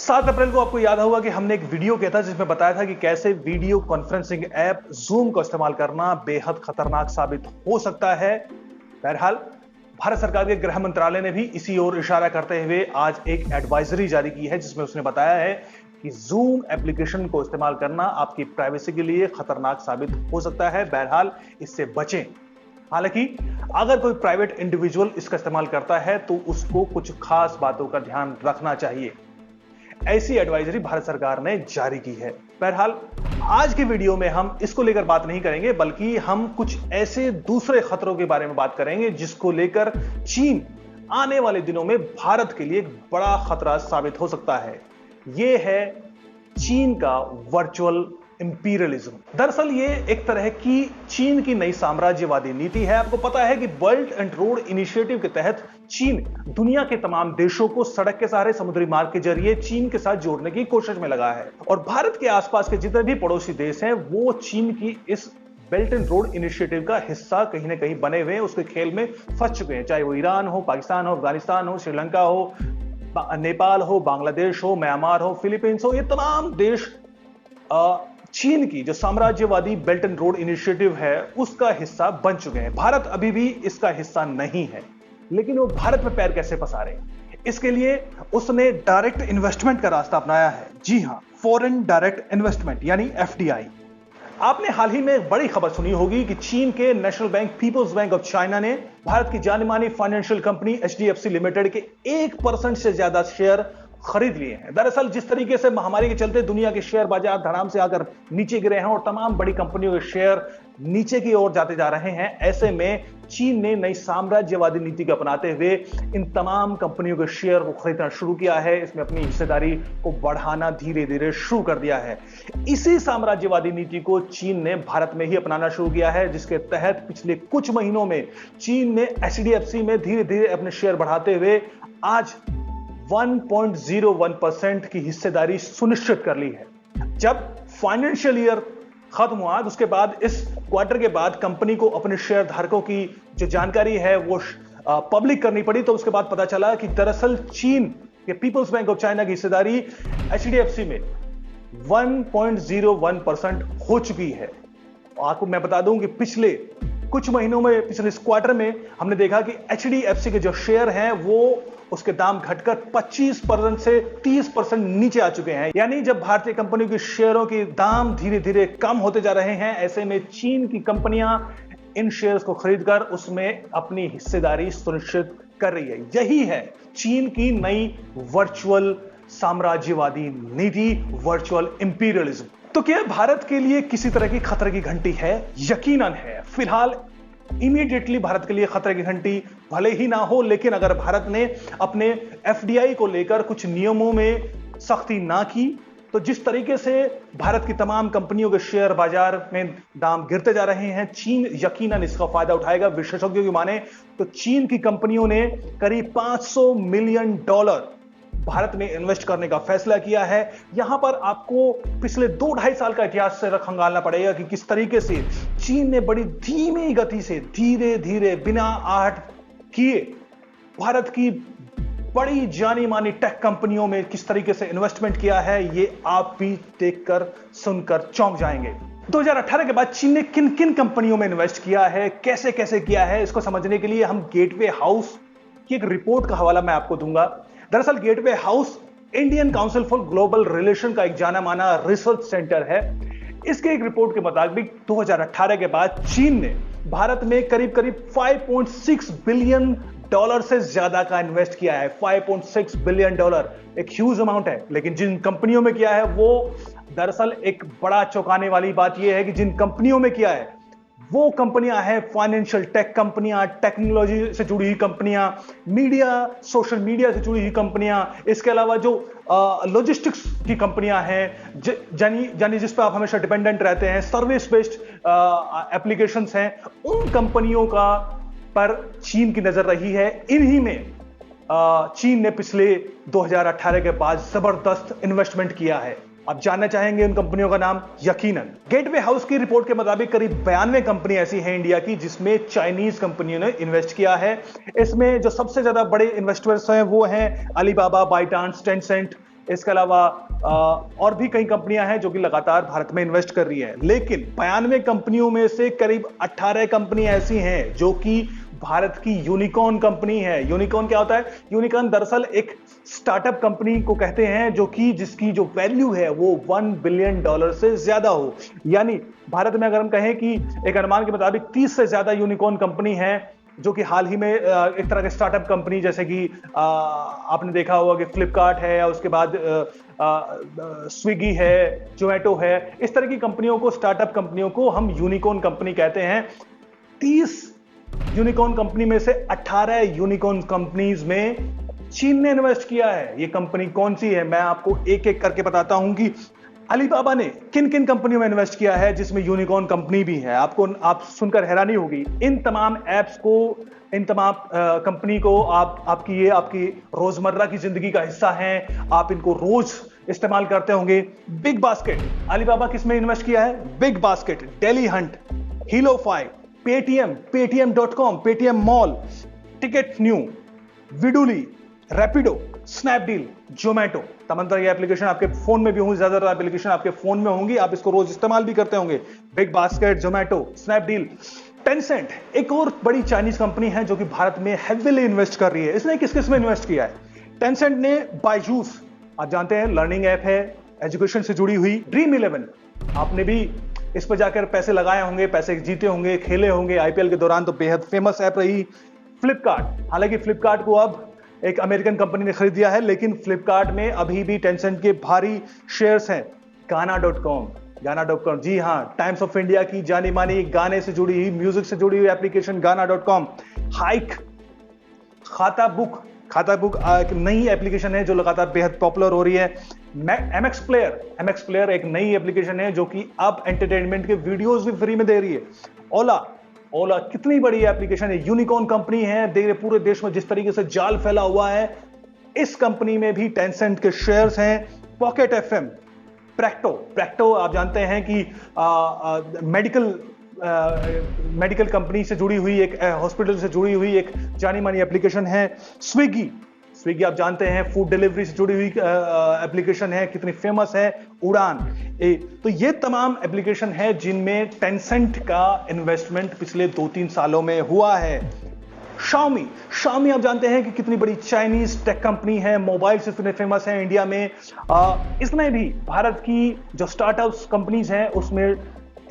7 अप्रैल को आपको याद होगा कि हमने एक वीडियो किया था जिसमें बताया था कि कैसे वीडियो कॉन्फ्रेंसिंग ऐप जूम का इस्तेमाल करना बेहद खतरनाक साबित हो सकता है। बहरहाल भारत सरकार के गृह मंत्रालय ने भी इसी ओर इशारा करते हुए आज एक एडवाइजरी जारी की है जिसमें उसने बताया है कि जूम एप्लीकेशन को इस्तेमाल करना आपकी प्राइवेसी के लिए खतरनाक साबित हो सकता है। बहरहाल इससे बचें। हालांकि अगर कोई प्राइवेट इंडिविजुअल इसका इस्तेमाल करता है तो उसको कुछ खास बातों का ध्यान रखना चाहिए। ऐसी एडवाइजरी भारत सरकार ने जारी की है। बहरहाल आज के वीडियो में हम इसको लेकर बात नहीं करेंगे बल्कि हम कुछ ऐसे दूसरे खतरों के बारे में बात करेंगे जिसको लेकर चीन आने वाले दिनों में भारत के लिए एक बड़ा खतरा साबित हो सकता है। यह है चीन का वर्चुअल इंपीरियलिज्म। दरअसल ये एक तरह की चीन की नई साम्राज्यवादी नीति है। आपको पता है कि बेल्ट एंड रोड इनिशिएटिव के तहत चीन दुनिया के तमाम देशों को सड़क के सहारे समुद्री मार्ग के जरिए चीन के साथ जोड़ने की कोशिश में लगा है और भारत के आसपास के जितने भी पड़ोसी देश हैं वो चीन की इस बेल्ट एंड रोड इनिशिएटिव का हिस्सा कहीं ना कहीं बने हुए हैं, उसके खेल में फंस चुके हैं। चाहे वो ईरान हो, पाकिस्तान हो, अफगानिस्तान हो, श्रीलंका हो, नेपाल हो, बांग्लादेश हो, म्यांमार हो, फिलीपींस हो, ये तमाम देश चीन की जो साम्राज्यवादी बेल्ट एंड रोड इनिशिएटिव है उसका हिस्सा बन चुके हैं। भारत अभी भी इसका हिस्सा नहीं है, लेकिन वो भारत में पैर कैसे पसारे, इसके लिए उसने डायरेक्ट इन्वेस्टमेंट का रास्ता अपनाया है। जी हां, फॉरेन डायरेक्ट इन्वेस्टमेंट यानी एफडीआई। आपने हाल ही में एक बड़ी खबर सुनी होगी कि चीन के national bank People's bank of China ने भारत की जानी मानी फाइनेंशियल कंपनी एचडीएफसी लिमिटेड के 1% से ज्यादा शेयर खरीद लिए हैं। दरअसल जिस तरीके से महामारी के चलते दुनिया के शेयर बाजार धड़ाम से आकर नीचे गिरे हैं और तमाम बड़ी कंपनियों के शेयर नीचे की ओर जाते जा रहे हैं, ऐसे में चीन ने नई साम्राज्यवादी नीति को अपनाते हुए इन तमाम कंपनियों के शेयर को खरीदना शुरू किया है। इसमें अपनी हिस्सेदारी को बढ़ाना धीरे धीरे शुरू कर दिया है। इसी साम्राज्यवादी नीति को चीन ने भारत में ही अपनाना शुरू किया है, जिसके तहत पिछले कुछ महीनों में चीन ने एचडीएफसी में धीरे धीरे अपने शेयर बढ़ाते हुए आज 1.01% की हिस्सेदारी सुनिश्चित कर ली है। जब फाइनेंशियल ईयर खत्म हुआ उसके बाद इस क्वार्टर के बाद कंपनी को अपने शेयर धारकों की जो जानकारी है वो पब्लिक करनी पड़ी, तो उसके बाद पता चला कि दरअसल चीन के पीपल्स बैंक ऑफ चाइना की हिस्सेदारी एचडीएफसी में 1.01% हो चुकी है। आपको मैं बता दूं कि पिछले कुछ महीनों में, पिछले इस क्वार्टर में हमने देखा कि एचडीएफसी के जो शेयर हैं वो उसके दाम घटकर 25% से 30% नीचे आ चुके हैं। यानी जब भारतीय कंपनियों के शेयरों के दाम धीरे धीरे कम होते जा रहे हैं, ऐसे में चीन की कंपनियां इन शेयर्स को खरीदकर उसमें अपनी हिस्सेदारी सुनिश्चित कर रही है। यही है चीन की नई वर्चुअल साम्राज्यवादी नीति, वर्चुअल इंपीरियलिज्म। तो क्या भारत के लिए किसी तरह की खतरे की घंटी है? यकीनन है। फिलहाल इमीडिएटली भारत के लिए खतरे की घंटी भले ही ना हो, लेकिन अगर भारत ने अपने एफडीआई को लेकर कुछ नियमों में सख्ती ना की तो जिस तरीके से भारत की तमाम कंपनियों के शेयर बाजार में दाम गिरते जा रहे हैं, चीन यकीनन इसका फायदा उठाएगा। विशेषज्ञों की माने तो चीन की कंपनियों ने करीब $500 मिलियन भारत में इन्वेस्ट करने का फैसला किया है। यहां पर आपको पिछले 2-2.5 साल का इतिहास से खंगालना पड़ेगा कि किस तरीके से चीन ने बड़ी धीमी गति से धीरे धीरे बिना आहट किए भारत की बड़ी जानी मानी टेक कंपनियों में किस तरीके से इन्वेस्टमेंट किया है। ये आप भी देखकर सुनकर चौंक जाएंगे। 2018 के बाद चीन ने किन किन कंपनियों में इन्वेस्ट किया है, कैसे कैसे किया है, इसको समझने के लिए हम गेटवे हाउस की एक रिपोर्ट का हवाला मैं आपको दूंगा। दरअसल gateway house Indian council for global relation का एक जाना माना रिसर्च सेंटर है। इसके एक रिपोर्ट के मुताबिक 2018 के बाद चीन ने भारत में करीब करीब $5.6 बिलियन से ज्यादा का इन्वेस्ट किया है। $5.6 बिलियन एक ह्यूज अमाउंट है, लेकिन जिन कंपनियों में किया है वो दरअसल एक बड़ा चौंकाने वाली बात यह है कि जिन कंपनियों में किया है वो कंपनियां हैं फाइनेंशियल टेक कंपनियां, टेक्नोलॉजी से जुड़ी हुई कंपनियां, मीडिया, सोशल मीडिया से जुड़ी हुई कंपनियां, इसके अलावा जो लॉजिस्टिक्स की कंपनियां हैं जानी जिस पर आप हमेशा डिपेंडेंट रहते हैं, सर्विस बेस्ड एप्लीकेशंस हैं, उन कंपनियों का पर चीन की नजर रही है। इन्हीं में चीन ने पिछले 2018 के बाद जबरदस्त इन्वेस्टमेंट किया है। आप जानना चाहेंगे उन कंपनियों का नाम? यकीनन गेटवे हाउस की रिपोर्ट के मुताबिक करीब 92 कंपनी ऐसी हैं इंडिया की जिसमें चाइनीज कंपनियों ने इन्वेस्ट किया है। इसमें जो सबसे ज्यादा बड़े इन्वेस्टर्स हैं वो हैं अलीबाबा, बाइटांस, टेंसेंट, इसके अलावा और भी कई कंपनियां हैं जो कि लगातार भारत में इन्वेस्ट कर रही हैं, लेकिन 92 कंपनियों में से करीब 18 कंपनियां ऐसी हैं जो कि भारत की यूनिकॉर्न कंपनी है। यूनिकॉर्न क्या होता है? यूनिकॉर्न दरअसल एक स्टार्टअप कंपनी को कहते हैं जो कि जिसकी जो वैल्यू है वो $1 बिलियन से ज्यादा हो। यानी भारत में अगर हम कहें कि एक अनुमान के मुताबिक 30 से ज्यादा यूनिकॉर्न कंपनी है जो कि हाल ही में एक तरह के स्टार्टअप कंपनी, जैसे कि आपने देखा होगा कि फ्लिपकार्ट है, उसके बाद स्विगी है, जोमेटो है, इस तरह की कंपनियों को, स्टार्टअप कंपनियों को हम यूनिकॉर्न कंपनी कहते हैं। 30 यूनिकॉर्न कंपनी में से 18 यूनिकॉर्न कंपनीज में चीन ने इन्वेस्ट किया है। ये कंपनी कौन सी है, मैं आपको एक एक करके बताता हूं कि अलीबाबा ने किन किन कंपनियों में इन्वेस्ट किया है जिसमें यूनिकॉर्न कंपनी भी है। आप सुनकर हैरानी होगी। इन तमाम ऐप्स को, इन तमाम कंपनी को आपकी रोजमर्रा की जिंदगी का हिस्सा हैं, आप इनको रोज इस्तेमाल करते होंगे। बिग बास्केट, अलीबाबा किस में इन्वेस्ट किया है? बिग बास्केट, डेली हंट, हीलोफाई, Paytm dot com, Paytm Mall, TicketNew, Vidooly, Rapido, Snapdeal, Zomato. तमाम तरह की एप्लीकेशन आपके फोन में भी होंगी, ज्यादातर एप्लीकेशन आपके फोन में होंगी, आप इसको रोज इस्तेमाल भी करते होंगे। Big basket, Zomato, Snapdeal. Tencent एक और बड़ी चाइनीज कंपनी है जो कि भारत में हेवीली इन्वेस्ट कर रही है। इसने किस किस में इन्वेस्ट किया है? टेंसेंट ने बायजूस, आप जानते हैं लर्निंग ऐप है, एजुकेशन से जुड़ी हुई। ड्रीम11, आपने भी इस पर जाकर पैसे लगाए होंगे, पैसे जीते होंगे, खेले होंगे, आईपीएल के दौरान तो बेहद फेमस ऐप रही। फ्लिपकार्ट, हालांकि फ्लिपकार्ट को अब एक अमेरिकन कंपनी ने खरीद लिया है, लेकिन फ्लिपकार्ट में अभी भी टेंसेंट के भारी शेयर्स हैं। गाना.com, जी हां, टाइम्स ऑफ इंडिया की जानी मानी गाने से जुड़ी हुई, म्यूजिक से जुड़ी हुई एप्लीकेशन गाना.com। हाइक, खाता बुक एक नई एप्लीकेशन है जो लगातार बेहद पॉपुलर हो रही है। एमएक्स प्लेयर एक नई एप्लीकेशन है जो कि अब एंटरटेनमेंट के वीडियोस भी फ्री में दे रही है। ओला कितनी बड़ी एप्लीकेशन है, यूनिकॉर्न कंपनी है। पूरे देश में जिस तरीके से जाल फैला हुआ है, इस कंपनी में भी टेंसेंट के शेयर्स हैं। पॉकेट एफएम, प्रैक्टो आप जानते हैं कि मेडिकल कंपनी से जुड़ी हुई, एक हॉस्पिटल से जुड़ी हुई एक जानी मानी एप्लीकेशन है। स्विगी आप जानते हैं फूड डिलीवरी से जुड़ी हुई एप्लीकेशन है, कितनी फेमस है। उड़ान, तो ये तमाम एप्लीकेशन है जिनमें टेंसेंट का इन्वेस्टमेंट पिछले 2-3 सालों में हुआ है। शाओमी आप जानते हैं कि कितनी बड़ी चाइनीज टेक कंपनी है, मोबाइल से इतने फेमस है इंडिया में। इसने भी भारत की जो स्टार्टअप्स कंपनीज हैं उसमें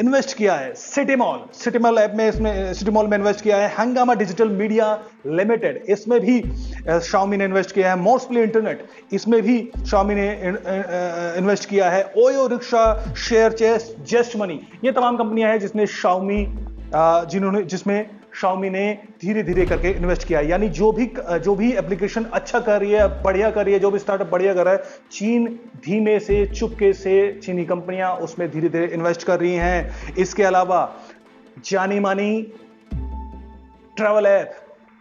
इन्वेस्ट किया है। सिटी मॉल ऐप में, इसमें सिटी मॉल में इन्वेस्ट किया है। हंगामा डिजिटल मीडिया लिमिटेड, इसमें भी शाओमी ने इन्वेस्ट किया है। मोस्टली इंटरनेट, इसमें भी शाओमी ने इन्वेस्ट किया है। ओयो रिक्शा, शेयरचेस, जस्ट मनी, ये तमाम कंपनियां हैं जिसमें शाओमी ने धीरे धीरे करके इन्वेस्ट किया है। यानी जो भी एप्लीकेशन अच्छा कर रही है, बढ़िया कर रही है, जो भी स्टार्टअप बढ़िया कर रहा है, चीन धीमे से, चुपके से चीनी कंपनियां उसमें धीरे धीरे इन्वेस्ट कर रही हैं। इसके अलावा जानी मानी ट्रैवल ऐप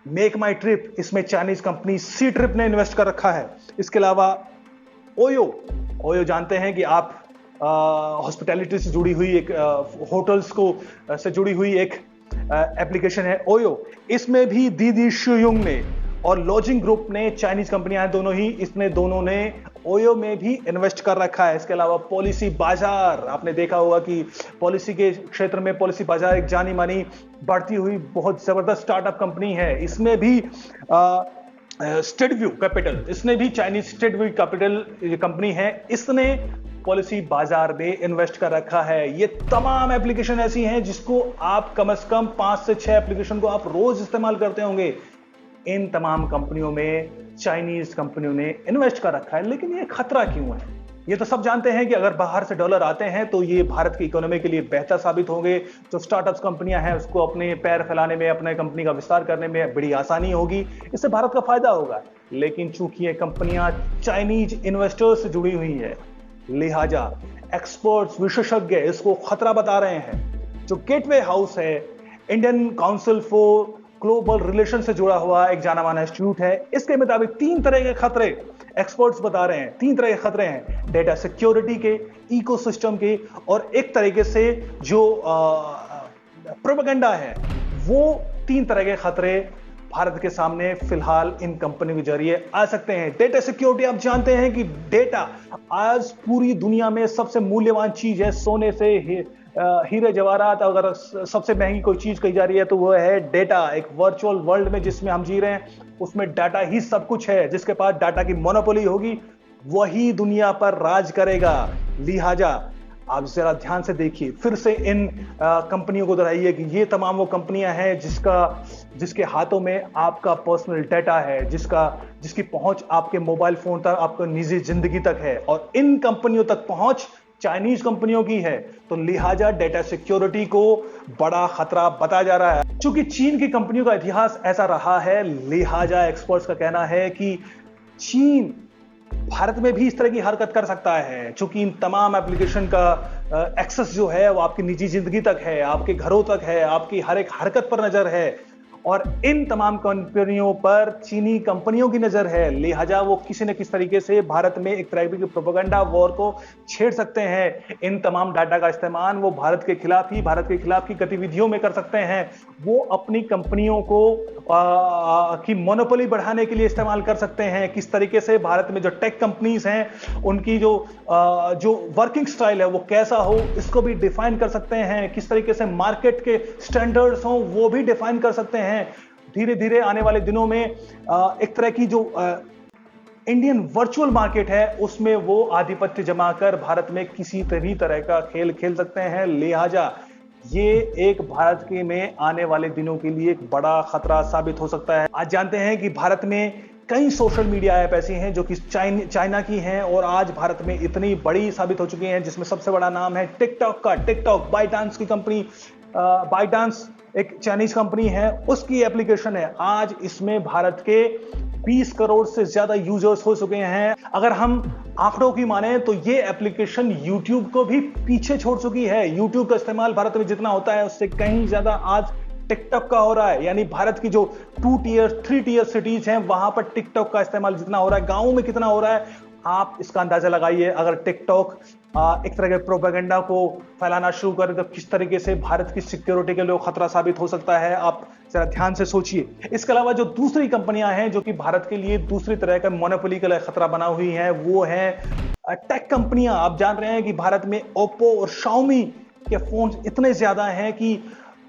मेक माई ट्रिप, इसमें चाइनीज कंपनी सी ट्रिप ने इन्वेस्ट कर रखा है। इसके अलावा ओयो जानते हैं कि आप हॉस्पिटैलिटी से जुड़ी हुई एक होटल्स को से जुड़ी हुई एक एप्लीकेशन है ओयो। इसमें भी दीदी शुयुंग ने और लॉजिंग ग्रुप ने, चाइनीज कंपनियां हैं दोनों ने ओयो में भी इन्वेस्ट कर रखा है। इसके अलावा पॉलिसी बाजार, आपने देखा होगा कि पॉलिसी के क्षेत्र में पॉलिसी बाजार एक जानी मानी बढ़ती हुई बहुत जबरदस्त स्टार्टअप कंपनी है। इसमें भी स्टेटव्यू कैपिटल, इसने भी चाइनीज स्टेटव्यू कैपिटल कंपनी है, इसने पॉलिसी बाजार में इन्वेस्ट कर रखा है। ये तमाम एप्लीकेशन ऐसी हैं जिसको आप कम से कम 5 से 6 एप्लीकेशन को आप रोज इस्तेमाल करते होंगे। इन तमाम कंपनियों में चाइनीज कंपनियों ने इन्वेस्ट कर रखा है। लेकिन ये खतरा क्यों है? ये तो सब जानते हैं कि अगर बाहर से डॉलर आते हैं तो ये भारत की इकोनॉमी के लिए बेहतर साबित होंगे। जो स्टार्टअप्स कंपनियां हैं उसको अपने पैर फैलाने में, अपने कंपनी का विस्तार करने में बड़ी आसानी होगी, इससे भारत का फायदा होगा। लेकिन चूंकि ये कंपनियां चाइनीज इन्वेस्टर्स से जुड़ी हुई है, लिहाजा एक्सपर्ट्स, विशेषज्ञ इसको खतरा बता रहे हैं। जो गेटवे हाउस है, Indian council for global relation से जुड़ा हुआ एक जाना माना इंस्टीट्यूट है, इसके मुताबिक 3 तरह के खतरे एक्सपर्ट्स बता रहे हैं। 3 तरह के खतरे हैं, डेटा सिक्योरिटी के, इकोसिस्टम के, और एक तरीके से जो प्रोपेगेंडा है, वो 3 तरह के खतरे भारत के सामने फिलहाल इन कंपनियों के जरिए आ सकते हैं। डेटा सिक्योरिटी, आप जानते हैं कि डेटा आज पूरी दुनिया में सबसे मूल्यवान चीज है। सोने से हीरे जवाहरात, अगर सबसे महंगी कोई चीज कही जा रही है तो वो है डेटा। एक वर्चुअल वर्ल्ड में जिसमें हम जी रहे हैं उसमें डाटा ही सब कुछ है। जिसके पास डाटा की मोनोपोली होगी वही दुनिया पर राज करेगा। लिहाजा आप जरा ध्यान से देखिए, फिर से इन कंपनियों को दोहराइए कि ये तमाम वो कंपनियां हैं जिसके हाथों में आपका पर्सनल डाटा है, जिसकी पहुंच आपके मोबाइल फोन तक, आपको निजी जिंदगी तक है, और इन कंपनियों तक पहुंच चाइनीज कंपनियों की है। तो लिहाजा डेटा सिक्योरिटी को बड़ा खतरा बताया जा रहा है। चूंकि चीन की कंपनियों का इतिहास ऐसा रहा है, लिहाजा एक्सपर्ट्स का कहना है कि चीन भारत में भी इस तरह की हरकत कर सकता है। चूंकि इन तमाम एप्लीकेशन का एक्सेस जो है वो आपकी निजी जिंदगी तक है, आपके घरों तक है, आपकी हर एक हरकत पर नजर है, और इन तमाम कंपनियों पर चीनी कंपनियों की नजर है। लिहाजा वो किसी न किसी तरीके से भारत में एक तरह की प्रोपेगेंडा वॉर को छेड़ सकते हैं। इन तमाम डाटा का इस्तेमाल वो भारत के खिलाफ की गतिविधियों में कर सकते हैं। वो अपनी कंपनियों को की मोनोपोली बढ़ाने के लिए इस्तेमाल कर सकते हैं। किस तरीके से भारत में जो टेक कंपनीज हैं उनकी जो वर्किंग स्टाइल है वो कैसा हो, इसको भी डिफाइन कर सकते हैं। किस तरीके से मार्केट के स्टैंडर्ड्स हों वो भी डिफाइन कर सकते हैं। धीरे धीरे आने वाले दिनों में एक तरह की जो इंडियन वर्चुअल मार्केट है उसमें वो आधिपत्य जमाकर भारत में किसी भी तरह का खेल खेल सकते हैं। लिहाजा ये एक भारत के में आने वाले दिनों के लिए एक बड़ा खतरा साबित हो सकता है। आज जानते हैं कि भारत में कई सोशल मीडिया ऐप ऐसी हैं जो कि चाइना की हैं और आज भारत में इतनी बड़ी साबित हो चुकी हैं, जिसमें सबसे बड़ा नाम है टिकटॉक का। टिकटॉक बाइडांस की कंपनी, बाइडांस एक चाइनीज कंपनी है, उसकी एप्लीकेशन है। आज इसमें भारत के 20 करोड़ से ज्यादा यूजर्स हो चुके हैं। अगर हम आंकड़ों की माने तो ये एप्लीकेशन YouTube को भी पीछे छोड़ चुकी है। YouTube का इस्तेमाल भारत में जितना होता है उससे कहीं ज्यादा आज टिकटॉक का हो रहा है। यानी भारत की जो 2 टियर 3 टियर सिटीज हैं वहां पर टिकटॉक का इस्तेमाल जितना हो रहा है, गांवों में कितना हो रहा है, आप इसका अंदाजा लगाइए। अगर टिकटॉक एक तरह के प्रोपेगेंडा को फैलाना शुरू करे तो किस तरीके से भारत की सिक्योरिटी के लिए खतरा साबित हो सकता है, आप जरा ध्यान से सोचिए। इसके अलावा जो दूसरी कंपनियां हैं जो कि भारत के लिए दूसरी तरह का मोनोपोली के लिए खतरा बना हुई हैं वो है टेक कंपनियां। आप जान रहे हैं कि भारत में ओप्पो और शाओमी के फोन इतने ज्यादा हैं कि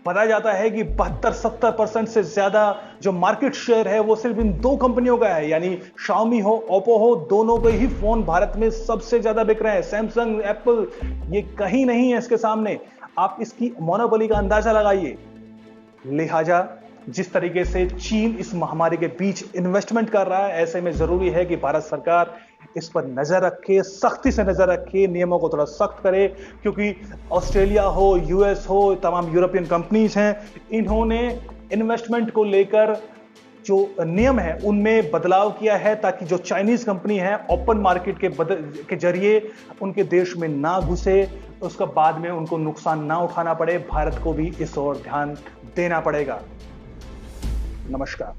बताया जाता है कि 72-70% से ज्यादा जो मार्केट शेयर है वो सिर्फ इन 2 कंपनियों का है। यानी शाओमी हो, ओप्पो हो, दोनों के ही फोन भारत में सबसे ज्यादा बिक रहे हैं। सैमसंग, एप्पल ये कहीं नहीं है इसके सामने। आप इसकी मोनोपोली का अंदाजा लगाइए। लिहाजा जिस तरीके से चीन इस महामारी के बीच इन्वेस्टमेंट कर रहा है, ऐसे में जरूरी है कि भारत सरकार इस पर नजर रखे, सख्ती से नजर रखे, नियमों को थोड़ा सख्त करे। क्योंकि ऑस्ट्रेलिया हो, यूएस हो, तमाम यूरोपियन कंपनीज हैं, इन्होंने इन्वेस्टमेंट को लेकर जो नियम है उनमें बदलाव किया है ताकि जो चाइनीज कंपनी है ओपन मार्केट के जरिए उनके देश में ना घुसे, उसका बाद में उनको नुकसान ना उठाना पड़े। भारत को भी इस ओर ध्यान देना पड़ेगा। नमस्कार।